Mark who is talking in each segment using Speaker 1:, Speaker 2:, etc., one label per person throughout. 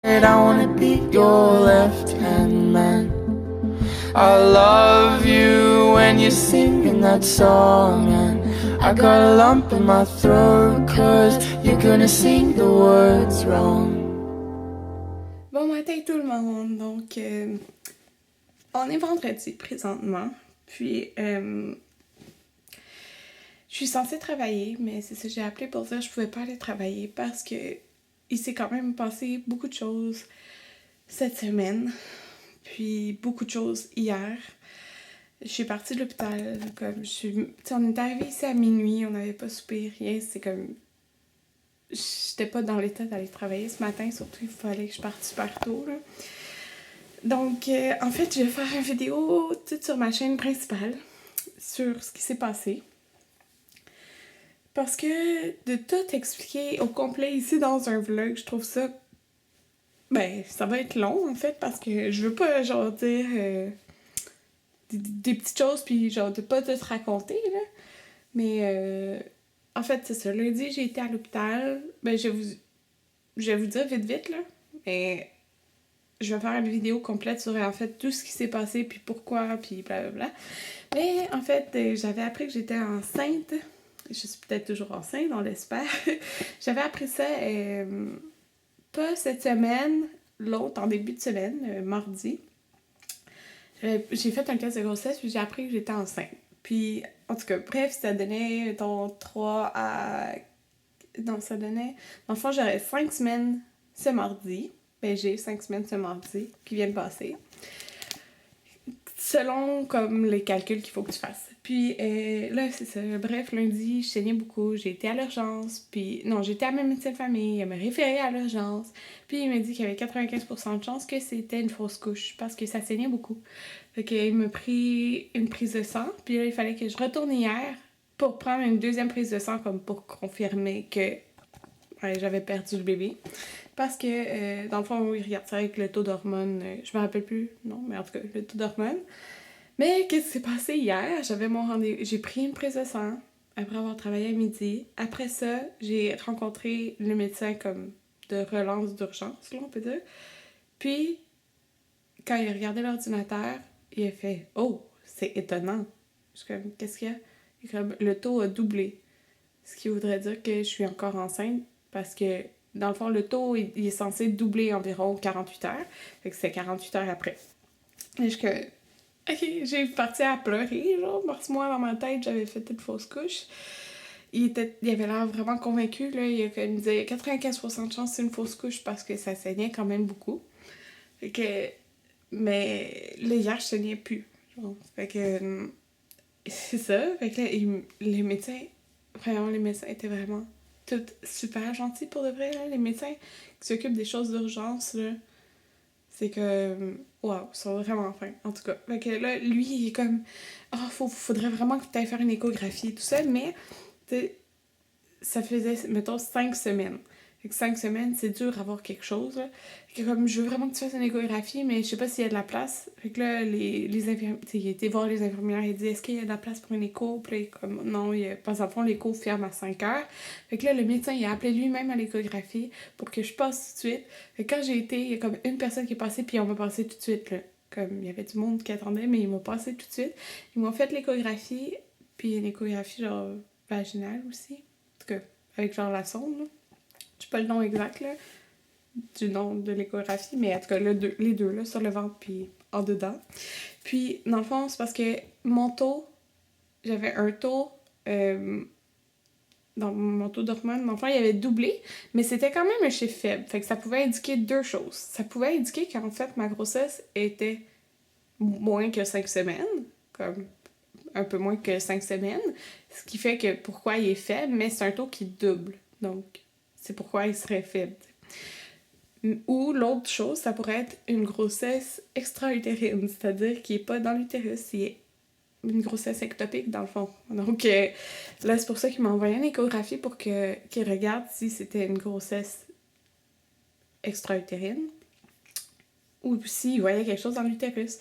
Speaker 1: I wanna be your left-hand man. I love you when you're singing that song, and I got a lump in my throat, cause you're gonna sing the words wrong.
Speaker 2: Bon matin tout le monde, donc on est vendredi présentement, puis je suis censée travailler, mais c'est ça, j'ai appelé pour dire que je pouvais pas aller travailler parce que il s'est quand même passé beaucoup de choses cette semaine, puis beaucoup de choses hier. Je suis partie de l'hôpital, comme on est arrivé ici à minuit, on n'avait pas soupé, rien, c'est comme... J'étais pas dans l'état d'aller travailler ce matin, surtout il fallait que je parte super tôt, là. Donc, en fait, je vais faire une vidéo toute sur ma chaîne principale, sur ce qui s'est passé. Parce que de tout expliquer au complet ici dans un vlog, je trouve ça... Ben, ça va être long, en fait, parce que je veux pas, genre, dire des petites choses, puis genre, de pas tout raconter, là. Mais, en fait, c'est ça. Lundi, j'ai été à l'hôpital. Ben, je vais vous dire vite, là. Mais je vais faire une vidéo complète sur, en fait, tout ce qui s'est passé, puis pourquoi, puis blablabla. Mais, en fait, j'avais appris que j'étais enceinte. Je suis peut-être toujours enceinte, on l'espère. J'avais appris ça pas cette semaine, l'autre en début de semaine, mardi. J'ai fait un test de grossesse, puis j'ai appris que j'étais enceinte. Puis, en tout cas, bref, ça donnait, mettons, 3 à... Non, ça donnait... Dans le fond, j'aurais 5 semaines ce mardi. Ben, j'ai 5 semaines ce mardi qui viennent passer. Selon, comme, les calculs qu'il faut que tu fasses. Puis, là, c'est ça. Bref, lundi, je saignais beaucoup. J'ai été à l'urgence. Puis, non, j'étais à ma médecin de famille. Elle m'a référé à l'urgence. Puis, il m'a dit qu'il y avait 95% de chance que c'était une fausse couche parce que ça saignait beaucoup. Fait qu'il m'a pris une prise de sang. Puis là, il fallait que je retourne hier pour prendre une deuxième prise de sang, comme pour confirmer que j'avais perdu le bébé. Parce que, dans le fond, il regarde ça avec le taux d'hormones. Je me rappelle plus, non, mais en tout cas, le taux d'hormones. Mais qu'est-ce qui s'est passé hier? J'avais mon rendez-vous. J'ai pris une prise de sang après avoir travaillé à midi. Après ça, j'ai rencontré le médecin comme de relance d'urgence, là, on peut dire. Puis, quand il a regardé l'ordinateur, il a fait « Oh, c'est étonnant! » Je suis comme « Qu'est-ce qu'il y a? » Il est comme « Le taux a doublé. » Ce qui voudrait dire que je suis encore enceinte parce que, dans le fond, le taux, il est censé doubler environ 48 heures. Fait que c'est 48 heures après. Et je suis comme... Ok, j'ai parti à pleurer, genre, parce que moi, dans ma tête, j'avais fait une fausse couche. Il avait l'air vraiment convaincu, là. Il me disait 95% de chance c'est une fausse couche parce que ça saignait quand même beaucoup. Fait que... Mais là, hier, je saignais plus. Genre. Fait que... C'est ça. Fait que là, les médecins... Vraiment, les médecins étaient vraiment tous super gentils pour de vrai, là. Les médecins qui s'occupent des choses d'urgence, là, c'est que... Waouh, ils sont vraiment fins, en tout cas. Fait que là, lui, il est comme... Faudrait vraiment que tu ailles faire une échographie et tout ça, mais... Ça faisait, mettons, 5 semaines. Fait que 5 semaines, c'est dur d'avoir quelque chose, là. Fait que comme, je veux vraiment que tu fasses une échographie, mais je sais pas s'il y a de la place. Fait que là, les infirmières... Il a été voir les infirmières, il dit « Est-ce qu'il y a de la place pour une écho? » Puis là, comme, non, il y a... Parce qu'en fond, l'écho ferme à 5 heures. Fait que là, le médecin, il a appelé lui-même à l'échographie pour que je passe tout de suite. Fait que quand j'ai été, il y a comme une personne qui est passée, puis on m'a passé tout de suite, là. Comme, il y avait du monde qui attendait, mais ils m'ont passé tout de suite. Ils m'ont fait l'échographie, puis une échographie, genre, vaginale aussi. En tout cas, avec genre la sonde, là. Je sais pas le nom exact, là, du nom de l'échographie, mais en tout cas, les deux, là, sur le ventre puis en dedans. Puis, dans le fond, c'est parce que mon taux, j'avais un taux, dans mon taux d'hormones, mon frère, il avait doublé, mais c'était quand même un chiffre faible. Fait que ça pouvait indiquer deux choses. Ça pouvait indiquer qu'en fait, ma grossesse était moins que 5 semaines, comme un peu moins que 5 semaines, ce qui fait que pourquoi il est faible, mais c'est un taux qui double. Donc, c'est pourquoi il serait faible. Ou l'autre chose, ça pourrait être une grossesse extra-utérine, c'est-à-dire qui n'est pas dans l'utérus, c'est une grossesse ectopique dans le fond. Donc là, c'est pour ça qu'il m'a envoyé une échographie pour qu'il regarde si c'était une grossesse extra-utérine ou s'il voyait quelque chose dans l'utérus.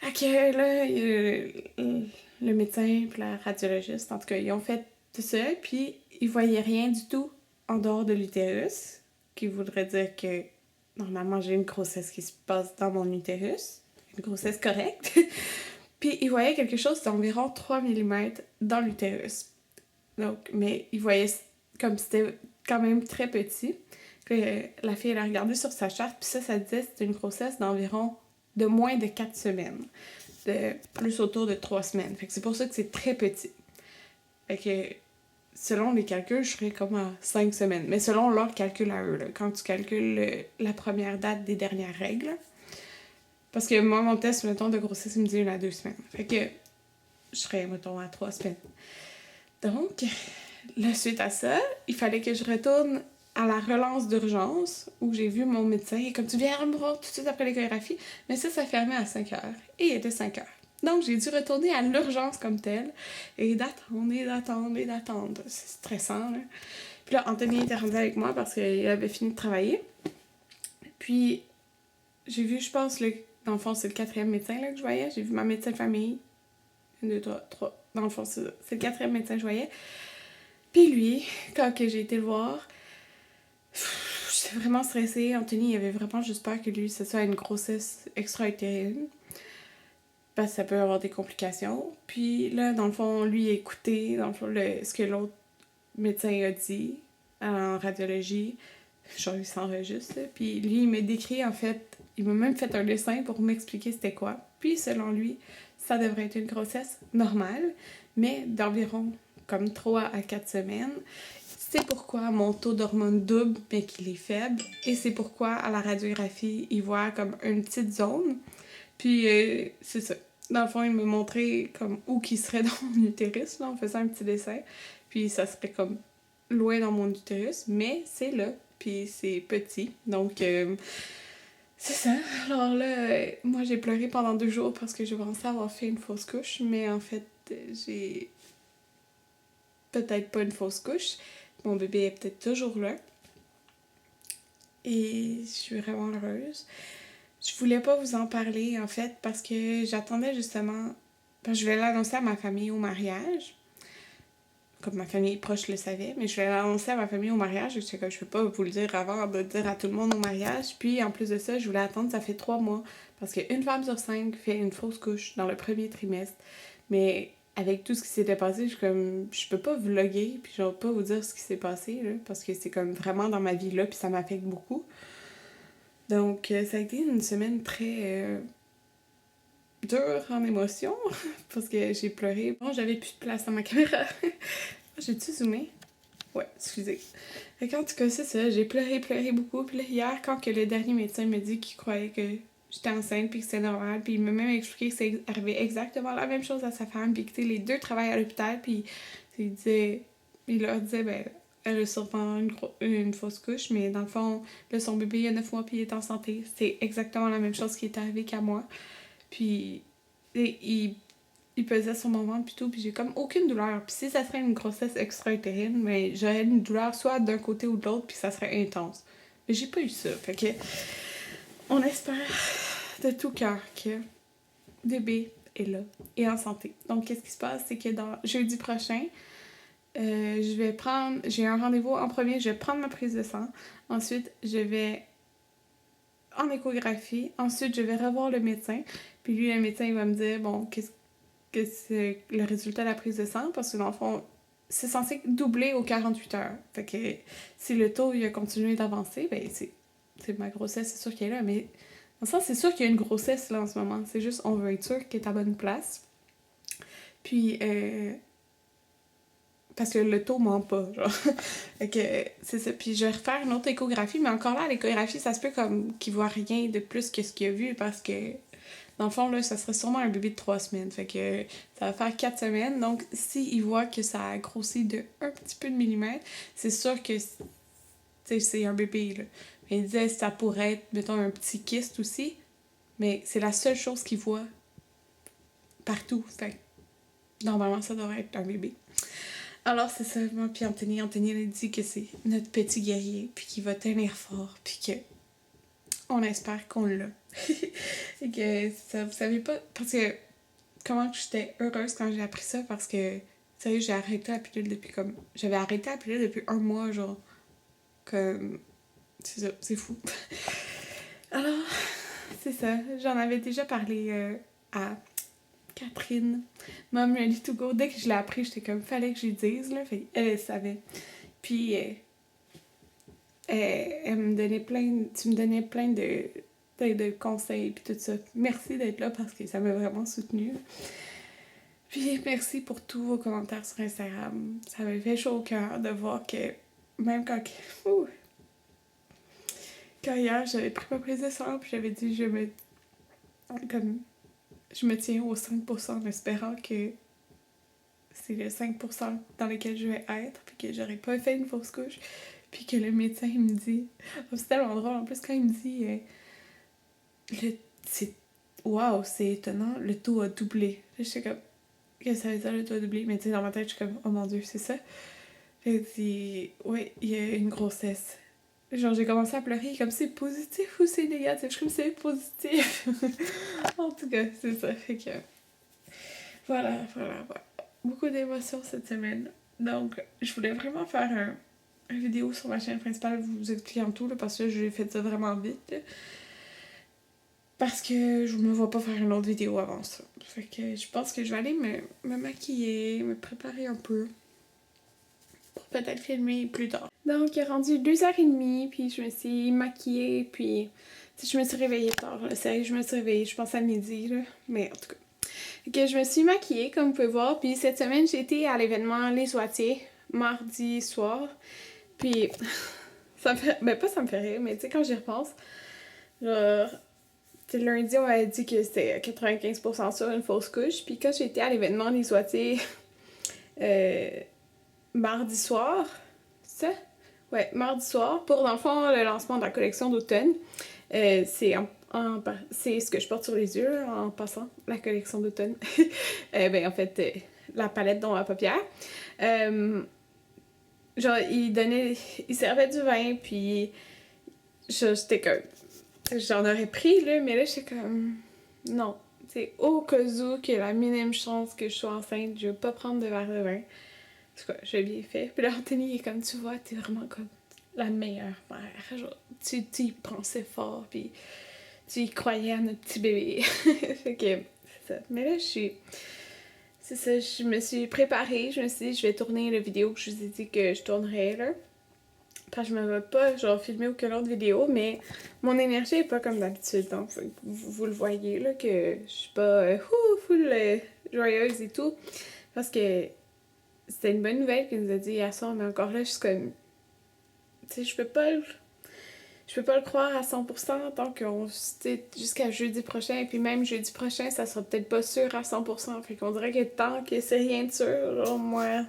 Speaker 2: Ok, là, le médecin et la radiologiste, en tout cas, ils ont fait tout ça, puis ils voyaient rien du tout en dehors de l'utérus, qui voudrait dire que normalement, j'ai une grossesse qui se passe dans mon utérus, une grossesse correcte. Puis il voyait quelque chose d'environ 3 mm dans l'utérus. Donc, mais il voyait comme c'était quand même très petit. Puis la fille, elle a regardé sur sa charte, puis ça disait que c'était une grossesse d'environ de moins de 4 semaines. De plus autour de 3 semaines. Fait que c'est pour ça que c'est très petit. Fait que selon les calculs, je serais comme à 5 semaines. Mais selon leur calcul à eux, là, quand tu calcules la première date des dernières règles. Parce que moi, mon test, mettons, de grossesse, il me dit 1 à 2 semaines. Fait que je serais, mettons, à 3 semaines. Donc, là, suite à ça, il fallait que je retourne à la relance d'urgence où j'ai vu mon médecin. Et comme tu viens me voir tout de suite après l'échographie, mais ça fermait à 5 heures. Et il était 5 heures. Donc, j'ai dû retourner à l'urgence comme telle et d'attendre. C'est stressant, là. Puis là, Anthony était rendu avec moi parce qu'il avait fini de travailler. Puis, j'ai vu, je pense, dans le fond, c'est le 4e médecin là, que je voyais. J'ai vu ma médecin de famille. 1, 2, 3. Dans le fond, c'est le 4e médecin que je voyais. Puis lui, quand j'ai été le voir, j'étais vraiment stressée. Anthony, il avait vraiment juste peur que lui, ce soit une grossesse extra-utérine. Parce que ça peut avoir des complications. Puis là, dans le fond, lui, il a écouté, dans le fond, ce que l'autre médecin a dit en radiologie. Genre, il s'enregistre. Puis lui, il m'a décrit, en fait, il m'a même fait un dessin pour m'expliquer c'était quoi. Puis, selon lui, ça devrait être une grossesse normale, mais d'environ comme 3 à 4 semaines. C'est pourquoi mon taux d'hormones double, mais qu'il est faible. Et c'est pourquoi, à la radiographie, il voit comme une petite zone. Puis, c'est ça. Dans le fond, il m'a montré comme où qui serait dans mon utérus, là, en faisant un petit dessin. Puis, ça serait comme loin dans mon utérus, mais c'est là. Puis, c'est petit. Donc, c'est ça. Alors là, moi, j'ai pleuré pendant 2 jours parce que je pensais avoir fait une fausse couche. Mais en fait, j'ai peut-être pas une fausse couche. Mon bébé est peut-être toujours là. Et je suis vraiment heureuse. Je voulais pas vous en parler, en fait, parce que j'attendais justement... Parce que je voulais l'annoncer à ma famille au mariage. Comme ma famille proche le savait, mais je voulais l'annoncer à ma famille au mariage. Je sais que je peux pas vous le dire avant de le dire à tout le monde au mariage. Puis, en plus de ça, je voulais attendre, ça fait 3 mois. Parce qu'une femme sur 5 fait une fausse couche dans le premier trimestre. Mais avec tout ce qui s'était passé, je peux pas vlogger, puis je vais pas vous dire ce qui s'est passé, là, parce que c'est comme vraiment dans ma vie là, puis ça m'affecte beaucoup. Donc, ça a été une semaine très dure en émotion, parce que j'ai pleuré. Bon, j'avais plus de place dans ma caméra. J'ai-tu zoomé? Ouais, excusez. Fait qu'en tout cas, c'est ça, j'ai pleuré beaucoup. Puis là, hier, quand que le dernier médecin m'a dit qu'il croyait que j'étais enceinte puis que c'était normal, puis il m'a même expliqué que c'est arrivé exactement la même chose à sa femme, puis que les deux travaillent à l'hôpital, puis il leur disait, ben, elle a sûrement une fausse couche, mais dans le fond, là, son bébé, il a 9 mois, puis il est en santé. C'est exactement la même chose qui est arrivé qu'à moi. Puis, il pesait sur mon ventre, puis tout, puis j'ai comme aucune douleur. Puis si ça serait une grossesse extra-utérine, mais j'aurais une douleur soit d'un côté ou de l'autre, puis ça serait intense. Mais j'ai pas eu ça. Fait que, on espère de tout cœur que bébé est là et en santé. Donc, qu'est-ce qui se passe? C'est que dans jeudi prochain, j'ai un rendez-vous en premier, je vais prendre ma prise de sang. Ensuite, je vais en échographie. Ensuite, je vais revoir le médecin. Puis lui, le médecin, il va me dire, bon, qu'est-ce que c'est le résultat de la prise de sang? Parce que dans le fond, c'est censé doubler aux 48 heures. Fait que si le taux il a continué d'avancer, ben c'est ma grossesse, c'est sûr qu'elle est là. Mais dans le sens, c'est sûr qu'il y a une grossesse là en ce moment. C'est juste, on veut être sûr qu'elle est à bonne place. Puis, parce que le taux ment pas, genre. Fait que c'est ça. Puis je vais refaire une autre échographie, mais encore là, l'échographie, ça se peut comme qu'il voit rien de plus que ce qu'il a vu, parce que dans le fond, là, ça serait sûrement un bébé de 3 semaines. Fait que ça va faire 4 semaines. Donc, s'il voit que ça a grossi de un petit peu de millimètre, c'est sûr que c'est un bébé, là. Mais il disait ça pourrait être, mettons, un petit kyste aussi. Mais c'est la seule chose qu'il voit partout. Fait que normalement, ça devrait être un bébé. Alors, c'est ça, moi, puis Anthony a dit que c'est notre petit guerrier, puis qu'il va tenir fort, puis que on espère qu'on l'a. Et que ça, vous savez pas, parce que comment j'étais heureuse quand j'ai appris ça, parce que, sérieux, j'ai arrêté la pilule depuis comme... J'avais arrêté la pilule depuis 1 mois, genre, comme... C'est ça, c'est fou. c'est ça. J'en avais déjà parlé à Catherine, Mom Ready to Go. Dès que je l'ai appris, j'étais comme, fallait que je lui dise, là. Fait elle savait. Puis, elle me donnait tu me donnais plein de conseils, puis tout ça. Merci d'être là parce que ça m'a vraiment soutenue. Puis, merci pour tous vos commentaires sur Instagram. Ça m'a fait chaud au cœur de voir que, même quand hier, j'avais pris ma prise de sang, puis j'avais dit, je me tiens au 5% en espérant que c'est le 5% dans lequel je vais être, puis que j'aurais pas fait une fausse couche, puis que le médecin il me dit, c'est tellement drôle en plus quand il me dit waouh, c'est étonnant, le taux a doublé. Je suis comme, qu'est-ce que ça veut dire le taux a doublé? Mais tu sais, dans ma tête, je suis comme, oh mon dieu, c'est ça. J'ai dit, oui, il y a une grossesse. Genre, j'ai commencé à pleurer comme c'est positif ou c'est négatif. Je suis comme c'est positif. En tout cas, c'est ça. Fait que. Voilà. Beaucoup d'émotions cette semaine. Donc, je voulais vraiment faire une vidéo sur ma chaîne principale, vous expliquant tout, là, parce que j'ai fait ça vraiment vite. Là. Parce que je me vois pas faire une autre vidéo avant ça. Fait que je pense que je vais aller me maquiller, me préparer un peu. Pour peut-être filmer plus tard. Donc, il est rendu 2h30, puis je me suis maquillée, puis je me suis réveillée tard. Là. Sérieux, je me suis réveillée, je pense à midi, là. Mais en tout cas. Okay, je me suis maquillée, comme vous pouvez voir, puis cette semaine, j'ai été à l'événement Les Oitiers, mardi soir. Puis, ça me fait... Ben, pas ça me fait rire, mais tu sais, quand j'y repense, genre... Tu sais, lundi, on m'avait dit que c'était 95% sur une fausse couche, puis quand j'ai été à l'événement Les Oitiers... mardi soir, c'est ça? Ouais, mardi soir, pour dans le fond le lancement de la collection d'automne. C'est ce que je porte sur les yeux là, en passant, la collection d'automne. En fait, la palette dont à paupières. Genre, il servait du vin, puis j'étais comme... J'en aurais pris, là, mais là, j'étais comme... Non, c'est au cas où que la minime chance que je sois enceinte, je vais pas prendre de verre de vin. En tout cas, j'ai bien fait. Puis là, Anthony est comme, tu vois, t'es vraiment comme la meilleure mère. Genre, tu y pensais fort, puis tu y croyais à notre petit bébé. Fait que, c'est ça. Mais là, c'est ça, je me suis préparée. Je me suis dit, je vais tourner la vidéo que je vous ai dit que je tournerais, là. Parce que je me vais pas, genre, filmer aucune autre vidéo, mais mon énergie est pas comme d'habitude. Donc, vous le voyez, là, que je suis pas full joyeuse et tout. Parce que c'était une bonne nouvelle qu'il nous a dit hier soir, mais encore là, je suis comme... Tu sais, je peux pas le croire à 100% tant qu'on... jusqu'à jeudi prochain, et puis même jeudi prochain, ça sera peut-être pas sûr à 100%. Fait qu'on dirait que tant que c'est rien de sûr, genre, moi...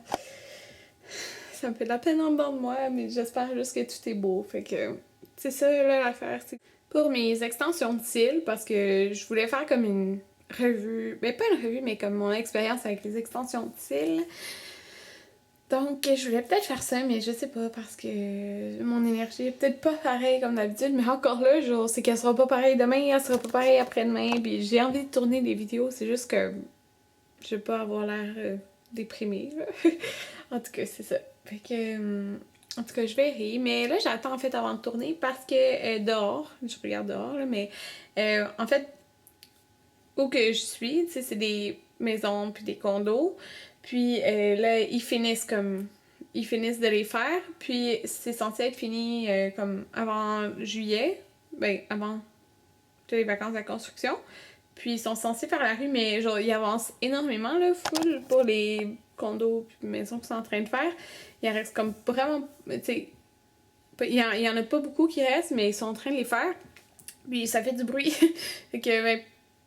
Speaker 2: Ça me fait de la peine en dedans de moi, mais j'espère juste que tout est beau. Fait que c'est ça, là, l'affaire. Pour mes extensions de cils, parce que je voulais faire comme une revue... Ben, pas une revue, mais comme mon expérience avec les extensions de cils. Donc, je voulais peut-être faire ça, mais je sais pas, parce que mon énergie est peut-être pas pareille comme d'habitude, mais encore là, genre, c'est qu'elle sera pas pareille demain, elle sera pas pareille après-demain, puis j'ai envie de tourner des vidéos, c'est juste que je veux pas avoir l'air déprimée, là. En tout cas, c'est ça. Fait que, en tout cas, je verrai, mais là, j'attends en fait avant de tourner, parce que dehors, je regarde dehors, là, mais en fait, où que je suis, tu sais, c'est des maisons puis des condos. Puis là, ils finissent de les faire. Puis c'est censé être fini comme avant juillet. Ben, avant les vacances de la construction. Puis ils sont censés faire la rue, mais genre, ils avancent énormément, là, full, pour les condos puis maisons qu'ils sont en train de faire. Il en reste comme vraiment, tu sais, il y en a pas beaucoup qui restent, mais ils sont en train de les faire. Puis ça fait du bruit. Fait que, ben,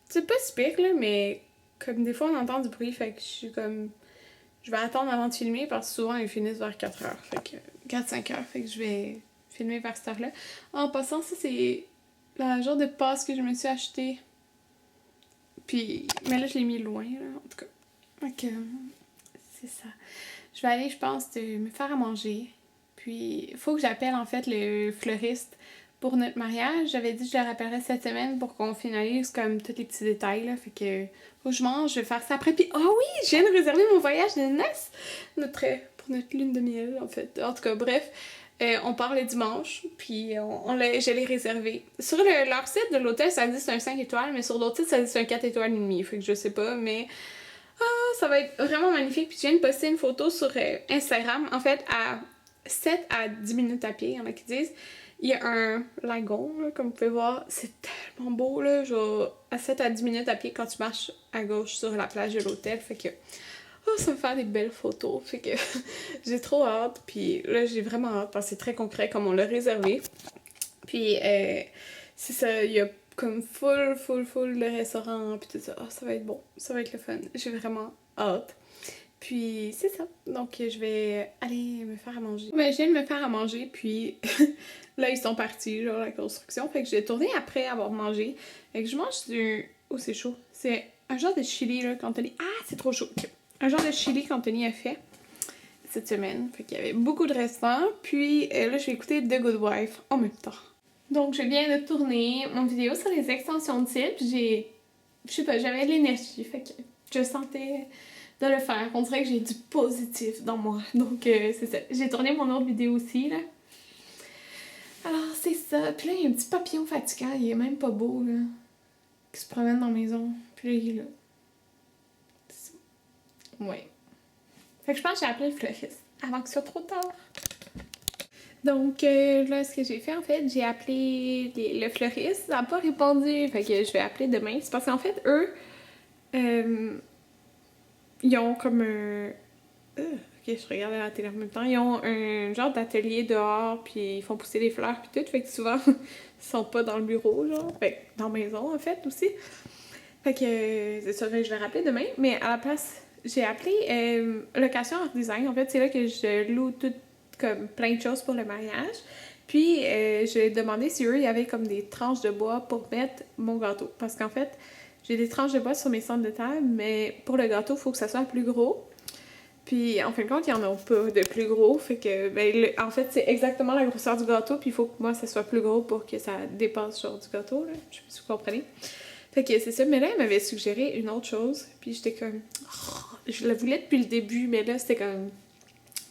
Speaker 2: c'est pas si pire, là, mais comme des fois on entend du bruit, fait que je suis comme... Je vais attendre avant de filmer parce que souvent ils finissent vers 4h, fait que 4-5h, fait que je vais filmer vers cette heure-là. En passant, ça c'est le genre de passe que je me suis acheté. Puis, mais là je l'ai mis loin, là, en tout cas. Donc, c'est ça. Je vais aller, je pense, me faire à manger. Puis, il faut que j'appelle en fait le fleuriste pour notre mariage. J'avais dit que je le rappellerais cette semaine pour qu'on finalise comme tous les petits détails, là. Fait que faut que je mange, je vais faire ça après. Puis, oh oui, je viens de réserver mon voyage de noces pour notre lune de miel, en fait. En tout cas, bref, On part le dimanche, puis je l'ai réservé. Sur leur site de l'hôtel, ça dit c'est un 5 étoiles, mais sur d'autres sites, ça dit c'est un 4 étoiles et demi. Fait que je sais pas, mais ça va être vraiment magnifique. Puis je viens de poster une photo sur Instagram. En fait, à 7 à 10 minutes à pied, il y en a qui disent. Il y a un lagon, là, comme vous pouvez voir. C'est tellement beau, là. Genre, à 7 à 10 minutes à pied quand tu marches à gauche sur la plage de l'hôtel. Fait que ça va faire des belles photos. Fait que j'ai trop hâte. Puis là, j'ai vraiment hâte parce que c'est très concret comme on l'a réservé. Puis c'est ça, il y a comme full le restaurant. Puis tout ça. Ça va être bon. Ça va être le fun. J'ai vraiment hâte. Puis c'est ça. Donc je vais aller me faire à manger. Mais je viens de me faire à manger. Puis là, ils sont partis, genre la construction. Fait que j'ai tourné après avoir mangé. Fait que je mange du... Oh, c'est chaud. C'est un genre de chili, là, qu'Anthony... Ah, c'est trop chaud. Okay. Un genre de chili qu'Anthony a fait cette semaine. Fait qu'il y avait beaucoup de restants. Puis là, je vais écouter The Good Wife en même temps. Donc, je viens de tourner mon vidéo sur les extensions de cils. Puis je sais pas, j'avais de l'énergie. Fait que je sentais de le faire. On dirait que j'ai du positif dans moi. Donc, c'est ça. J'ai tourné mon autre vidéo aussi, là. Alors, c'est ça. Puis là, il y a un petit papillon fatigant. Il est même pas beau, là. Qui se promène dans la maison. Puis là, il est là. Ouais. Fait que je pense que j'ai appelé le fleuriste avant que ce soit trop tard. Donc là, ce que j'ai fait, en fait, j'ai appelé le fleuriste. Ça n'a pas répondu. Fait que je vais appeler demain. C'est parce qu'en fait, eux, ils ont comme un... ok, je regardais la télé en même temps. Ils ont un genre d'atelier dehors, puis ils font pousser des fleurs, puis tout. Fait que souvent, ils sont pas dans le bureau, genre. Fait que dans la maison, en fait, aussi. Fait que c'est ça, je vais rappeler demain. Mais à la place... J'ai appelé Location Art Design. En fait, c'est là que je loue tout comme plein de choses pour le mariage. Puis, j'ai demandé si eux, il y avait comme des tranches de bois pour mettre mon gâteau. Parce qu'en fait, j'ai des tranches de bois sur mes centres de table, mais pour le gâteau, il faut que ça soit plus gros. Puis, en fin de compte, il n'y en a pas de plus gros. Fait que, ben, en fait, c'est exactement la grosseur du gâteau. Puis, il faut que moi, ça soit plus gros pour que ça dépasse genre du gâteau, là. Je sais pas si vous comprenez. Fait que c'est ça. Mais là, elle m'avait suggéré une autre chose. Puis, j'étais comme... je la voulais depuis le début, mais là, c'était comme...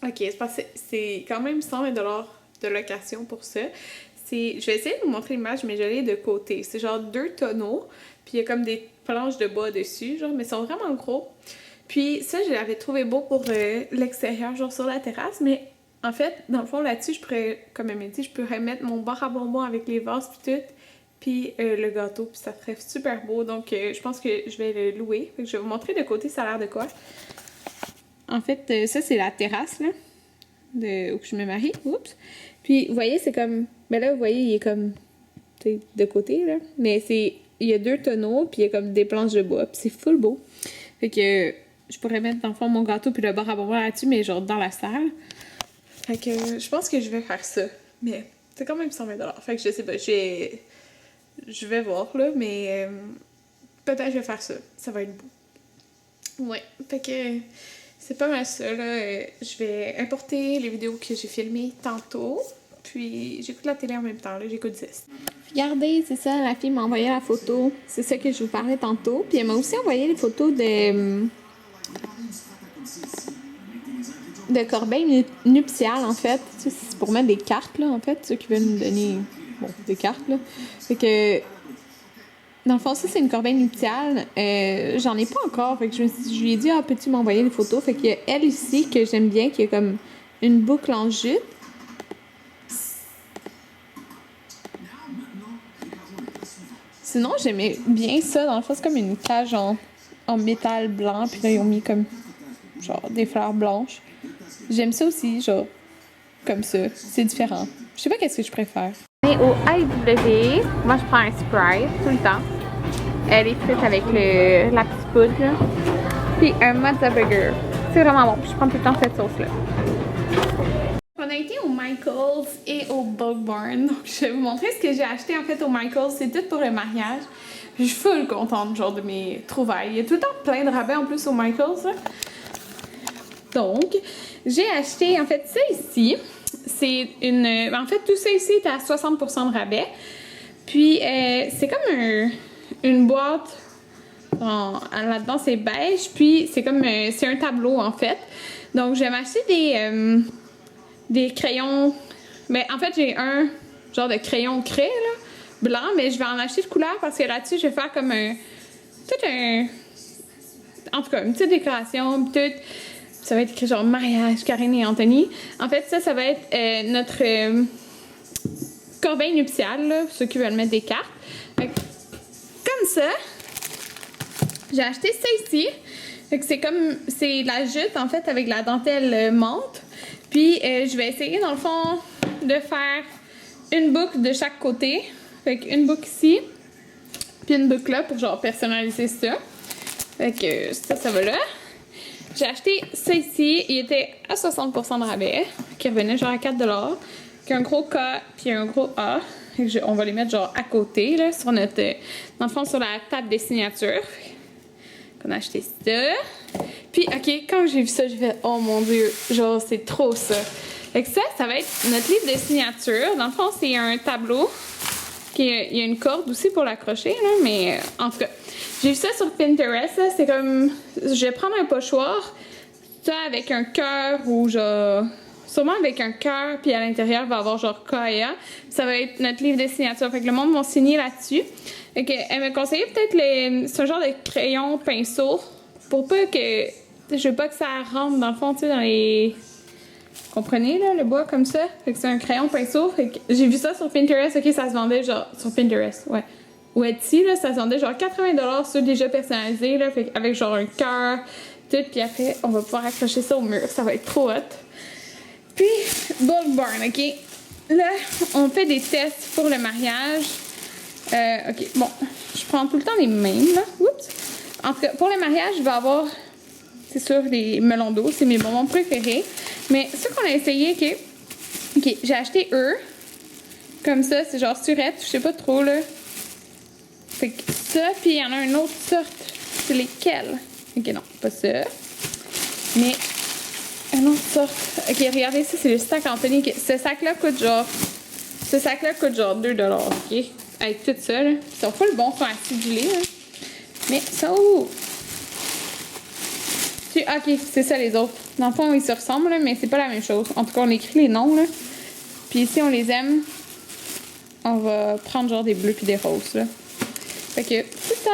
Speaker 2: Ok, c'est parce que c'est quand même 120$ de location pour ça. Je vais essayer de vous montrer l'image, mais je l'ai de côté. C'est genre 2 tonneaux, puis il y a comme des planches de bois dessus, genre, mais ils sont vraiment gros. Puis ça, je l'avais trouvé beau pour l'extérieur, genre sur la terrasse, mais en fait, dans le fond, là-dessus, je pourrais, comme elle m'a dit, je pourrais mettre mon bar à bonbons avec les vases puis tout, puis le gâteau, puis ça ferait super beau. Donc, je pense que je vais le louer. Fait que je vais vous montrer de côté, ça a l'air de quoi. En fait, ça, c'est la terrasse, là, où je me marie. Oups! Puis, vous voyez, c'est comme... Mais là, vous voyez, il est comme... Tu sais, de côté, là. Mais c'est... Il y a 2 tonneaux, puis il y a comme des planches de bois. Puis c'est full beau. Fait que je pourrais mettre, dans le fond, mon gâteau puis le bar à bonbons là-dessus, mais genre dans la salle. Fait que je pense que je vais faire ça. Mais c'est quand même 120$. Fait que je sais pas, je vais voir, là, mais... peut-être que je vais faire ça. Ça va être beau. Ouais. Fait que... c'est pas mal ça, là. Je vais importer les vidéos que j'ai filmées tantôt. Puis j'écoute la télé en même temps, là. J'écoute 10. Regardez, c'est ça, la fille m'a envoyé la photo. C'est ça que je vous parlais tantôt. Puis elle m'a aussi envoyé les photos de corbeilles nuptiales, en fait. C'est pour mettre des cartes, là, en fait. Ceux qui veulent me donner, bon, des cartes, là. Fait que... dans le fond, ça, c'est une corbeille nuptiale. J'en ai pas encore. Fait que je lui ai dit, ah, peux-tu m'envoyer les photos? Fait qu'il y a elle ici que j'aime bien, qui a comme une boucle en jute. Sinon, j'aimais bien ça. Dans le fond, c'est comme une cage en métal blanc. Puis là, ils ont mis comme, genre, des fleurs blanches. J'aime ça aussi, genre, comme ça. C'est différent. Je sais pas qu'est-ce que je préfère. Mais au AEW, moi, je prends un Sprite tout le temps. Les frites avec la petite poudre, là. Puis un Mazda Burger. C'est vraiment bon. Je prends tout le temps cette sauce-là. On a été au Michaels et au Bug Barn. Donc, je vais vous montrer ce que j'ai acheté en fait au Michaels. C'est tout pour le mariage. Je suis full contente, genre, de mes trouvailles. Il y a tout le temps plein de rabais en plus au Michaels, là. Donc, j'ai acheté en fait ça ici. C'est une... en fait, tout ça ici est à 60% de rabais. Puis, c'est comme une boîte. Là-dedans, c'est beige. Puis, c'est comme... c'est un tableau, en fait. Donc, je vais m'acheter des crayons Mais en fait, j'ai un genre de crayon craie, là, blanc, mais je vais en acheter de couleur parce que là-dessus, je vais faire comme un... En tout cas, une petite décoration, tout. Ça va être écrit genre mariage, Karine et Anthony. En fait, ça va être notre corbeille nuptiale, là, pour ceux qui veulent mettre des cartes. Fait que, comme ça, j'ai acheté ça ici. Fait que c'est la jute en fait avec la dentelle menthe. Puis je vais essayer dans le fond de faire une boucle de chaque côté. Fait qu'une boucle ici, puis une boucle là pour genre personnaliser ça. Fait que ça va là. J'ai acheté ça ici, il était à 60% de rabais, qui revenait genre à 4$. Avec un gros K puis un gros A. On va les mettre genre à côté là, sur notre, dans le fond sur la table des signatures. On a acheté ça. Puis, ok, quand j'ai vu ça, j'ai fait, oh mon dieu, genre, c'est trop ça. Fait que ça va être notre livre de signature. Dans le fond, c'est un tableau. Il y a une corde aussi pour l'accrocher, là, mais en tout cas, j'ai vu ça sur Pinterest. Là, c'est comme, je vais prendre un pochoir, ça avec un cœur ou genre, sûrement avec un cœur, puis à l'intérieur, il va y avoir genre Kaya. Ça va être notre livre de signature. Fait que le monde va signer là-dessus. Fait que, elle me conseillait peut-être ce genre de crayon pinceau pour pas que, je veux pas que ça rentre dans le fond, tu sais, dans les... Comprenez, là, le bois comme ça? Fait que c'est un crayon pinceau. Fait que j'ai vu ça sur Pinterest. Ok, ça se vendait genre... Sur Pinterest, ouais. Ou Etsy, là, ça se vendait genre 80$ sur déjà personnalisé, là. Fait avec genre un cœur, tout. Puis après, on va pouvoir accrocher ça au mur. Ça va être trop hot. Puis, Bulk Barn, ok? Là, on fait des tests pour le mariage. Ok, bon. Je prends tout le temps les mêmes, là. Oups! En tout cas, pour le mariage, je vais avoir... C'est sûr, les melons d'eau, c'est mes bonbons préférés. Mais ce qu'on a essayé, ok, j'ai acheté eux. Comme ça, c'est genre surette, je sais pas trop, là. Fait que ça, puis il y en a une autre sorte. C'est lesquelles? Ok, non, pas ça. Mais une autre sorte. Ok, regardez, ça, c'est le sac Anthony. Ce sac-là coûte genre 2$, ok? Avec tout ça, là. Ils sont pas le bon, ils sont acidulés, là. Mais ça, ok, c'est ça les autres. Dans le fond, ils se ressemblent, là, mais c'est pas la même chose. En tout cas, on écrit les noms, là. Puis si on les aime, on va prendre genre des bleus puis des roses, là. Fait que, c'est ça.